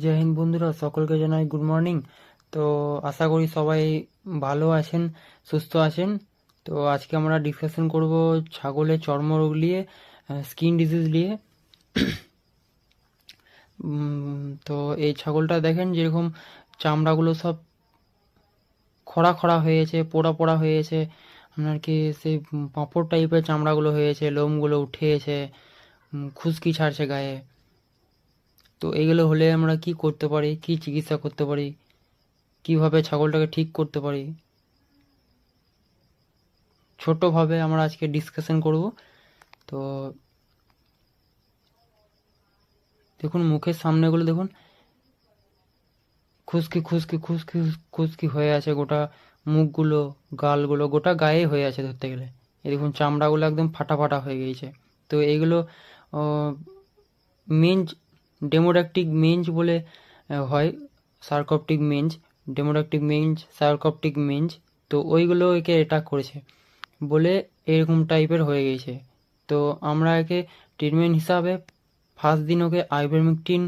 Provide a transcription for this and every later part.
জয় হিন্দ বন্ধুরা, সকলকে জানাই গুড মর্নিং। তো আশা করি সবাই ভালো আছেন, সুস্থ আছেন। তো আজকে আমরা ডিসকাশন করব ছাগলের চর্মরোগ নিয়ে, স্কিন ডিজিজ নিয়ে। তো এই ছাগলটা দেখেন যেরকম চামড়াগুলো সব খরা খরা হয়েছে, পোড়া পোড়া হয়েছে, আপনার কি সেই পাঁপড় টাইপের চামড়াগুলো হয়েছে, লোমগুলো উঠেছে, খুশকি ছাড়ছে গায়ে। তো এগুলো হলে আমরা কি করতে পারি, কি চিকিৎসা করতে পারি, কিভাবে ছাগলটাকে ঠিক করতে পারি, ছোটভাবে আমরা আজকে ডিসকাশন করব। তো দেখুন মুখের সামনেগুলো দেখুন, খুশকি খুশকি খুশকি খুশকি হয়ে আছে, গোটা মুখগুলো, গালগুলো, গোটা গায়ে হয়ে আছে ধরতে গেলে। এই দেখুন চামড়াগুলো একদম ফাটা ফাটা হয়ে গিয়েছে। তো এইগুলো মেঞ্জ, ডেমোডাকটিক মেঞ্জ বলে হয়, সার্কপটিক মেঞ্জ, ডেমোডাকটিক মেঞ্জ, সার্কপটিক মেঞ্জ। তো ওইগুলো একে অ্যাটাক করেছে বলে এরকম টাইপের হয়ে গেছে। তো আমরা একে ট্রিটমেন্ট হিসাবে ফার্স্ট দিন ওকে আইভারমেকটিন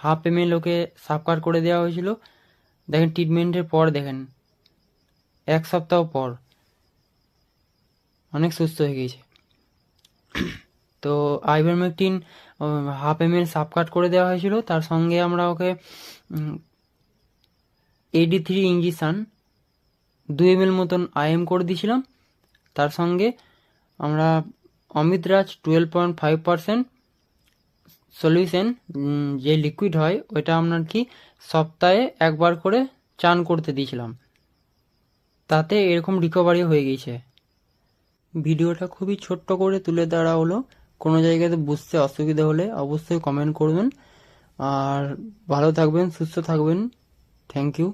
1/2 ml ওকে সাবকার করে দেওয়া হয়েছিল। দেখেন ট্রিটমেন্টের পর দেখেন 1 সপ্তাহ পর অনেক সুস্থ হয়ে গিয়েছে। তো আইভারমেকটিন 1/2 ml সাবকাট করে দেওয়া হয়েছিল, তার সঙ্গে আমরা ওকে AD3 ইঞ্জেকশান 2 ml মতন IM করে দিয়েছিলাম। তার সঙ্গে আমরা অমিতরাজ 12.5% সলিউশন, যে লিকুইড হয় ওইটা আপনার কি সপ্তাহে একবার করে চান করতে দিয়েছিলাম। তাতে এরকম রিকভারি হয়ে গিয়েছে। ভিডিওটা খুবই ছোট্ট করে তুলে ধরা হলো। কোনো জায়গাতে বুঝতে অসুবিধা হলে অবশ্যই কমেন্ট করবেন। আর ভালো থাকবেন, সুস্থ থাকবেন। Thank you.